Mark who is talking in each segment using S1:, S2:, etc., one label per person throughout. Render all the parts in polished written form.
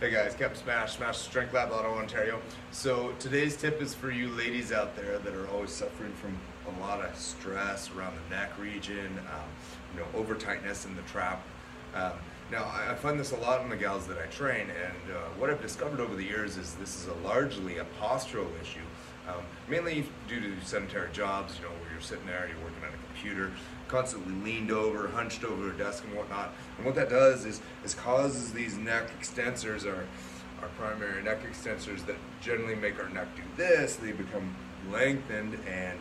S1: Hey guys, CPT SMASH Strength Lab, Ottawa, Ontario. So today's tip is for you ladies out there that are always suffering from a lot of stress around the neck region, over tightness in the trap. Now I find this a lot in the gals that I train, and what I've discovered over the years is this is largely a postural issue, mainly due to sedentary jobs, where you're sitting there, you're working on a computer, constantly leaned over, hunched over a desk and whatnot. And what that does is causes these neck extensors, our primary neck extensors that generally make our neck do this. They become lengthened and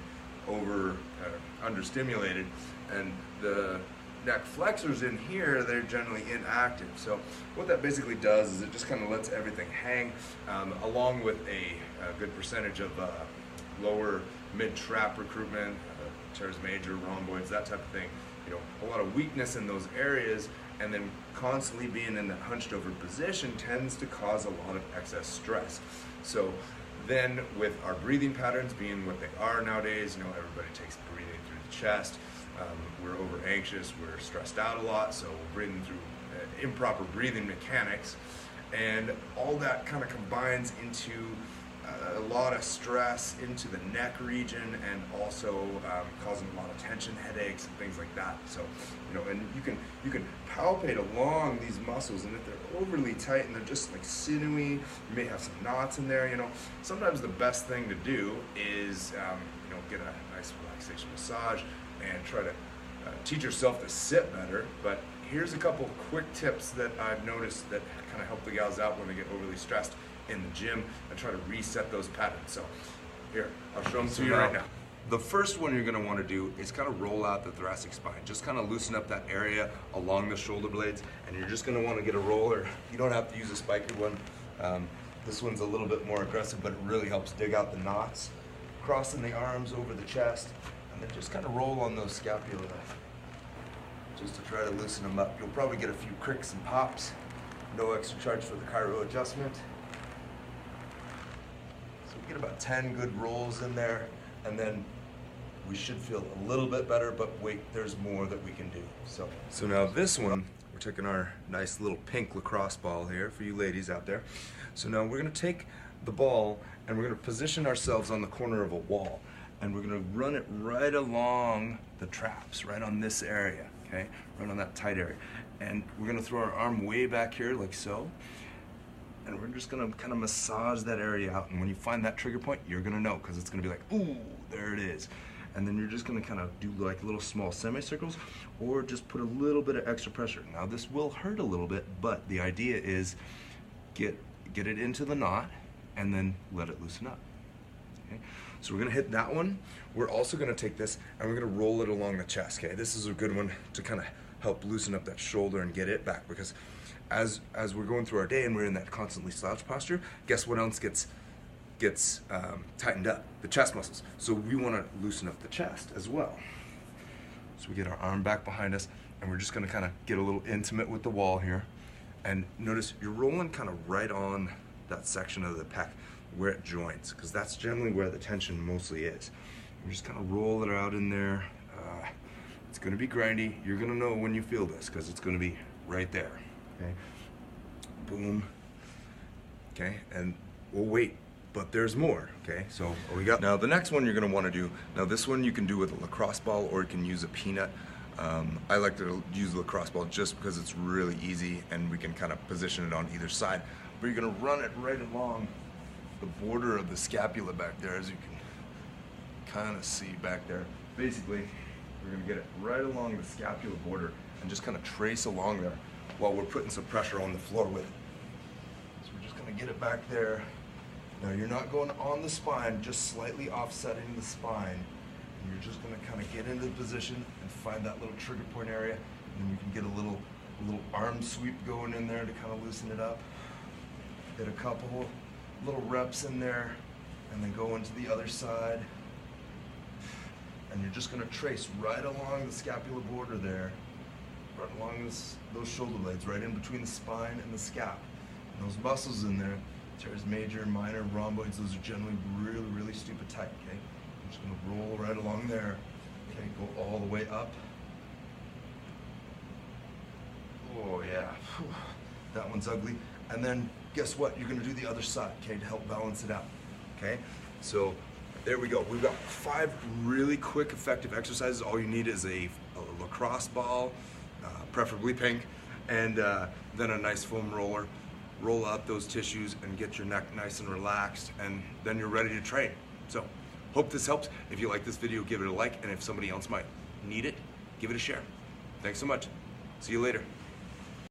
S1: understimulated, and the neck flexors in here, they're generally inactive. So what that basically does is it just kind of lets everything hang, along with a good percentage of lower mid-trap recruitment, teres major, rhomboids, that type of thing. A lot of weakness in those areas, and then constantly being in that hunched over position tends to cause a lot of excess stress. So then with our breathing patterns being what they are nowadays, everybody takes breathing through the chest. We're over anxious, we're stressed out a lot, so we're breathing through improper breathing mechanics, and all that kind of combines into a lot of stress into the neck region, and also causing a lot of tension, headaches, and things like that. So, and you can palpate along these muscles, and if they're overly tight and they're just like sinewy, you may have some knots in there. Sometimes the best thing to do is get a nice relaxation massage and try to teach yourself to sit better. But here's a couple quick tips that I've noticed that kind of help the gals out when they get overly stressed in the gym and try to reset those patterns. So here, I'll show them to you right now. The first one you're going to want to do is kind of roll out the thoracic spine. Just kind of loosen up that area along the shoulder blades, and you're just going to want to get a roller. You don't have to use a spiky one. This one's a little bit more aggressive, but it really helps dig out the knots. Crossing the arms over the chest, and then just kind of roll on those scapula just to try to loosen them up. You'll probably get a few cricks and pops. No extra charge for the chiro adjustment. So we get about 10 good rolls in there, and then we should feel a little bit better, but wait, there's more that we can do. So now this one, we're taking our nice little pink lacrosse ball here for you ladies out there. So now we're gonna take the ball and we're gonna position ourselves on the corner of a wall, and we're gonna run it right along the traps, right on this area, okay? Right on that tight area. And we're gonna throw our arm way back here like so, and we're just gonna kind of massage that area out. And when you find that trigger point, you're gonna know, because it's gonna be like, ooh, there it is. And then you're just gonna kind of do like little small semicircles, or just put a little bit of extra pressure. Now this will hurt a little bit, but the idea is get it into the knot and then let it loosen up. Okay? So we're gonna hit that one. We're also gonna take this and we're gonna roll it along the chest. Okay, this is a good one to kind of help loosen up that shoulder and get it back, because as we're going through our day and we're in that constantly slouch posture, guess what else gets tightened up? The chest muscles. So we want to loosen up the chest as well. So we get our arm back behind us, and we're just going to kind of get a little intimate with the wall here. And notice you're rolling kind of right on that section of the pec where it joins, because that's generally where the tension mostly is. We're just kind of roll it out in there. It's going to be grindy. You're going to know when you feel this, because it's going to be right there. Okay, boom. Okay, and we'll wait, but there's more. Okay, so what we got now, the next one you're going to want to do. Now this one you can do with a lacrosse ball, or you can use a peanut. I like to use the lacrosse ball just because it's really easy and we can kind of position it on either side. But you're going to run it right along the border of the scapula back there, as you can kind of see back there. Basically, we're going to get it right along the scapula border and just kind of trace along there while we're putting some pressure on the floor with it. So we're just going to get it back there. Now you're not going on the spine, just slightly offsetting the spine. And you're just going to kind of get into the position and find that little trigger point area. And then you can get a little arm sweep going in there to kind of loosen it up. Get a couple little reps in there, and then go into the other side. And you're just going to trace right along the scapular border there, right along those shoulder blades, right in between the spine and the scap. And those muscles in there, teres major, minor, rhomboids, those are generally really, really stupid tight, okay? I'm just going to roll right along there, okay? Go all the way up. Oh yeah. that one's ugly. And then guess what? You're gonna do the other side, okay, to help balance it out, okay? So there we go. We've got 5 really quick, effective exercises. All you need is a lacrosse ball, preferably pink, and then a nice foam roller. Roll out those tissues and get your neck nice and relaxed, and then you're ready to train. So, hope this helps. If you like this video, give it a like, and if somebody else might need it, give it a share. Thanks so much. See you later.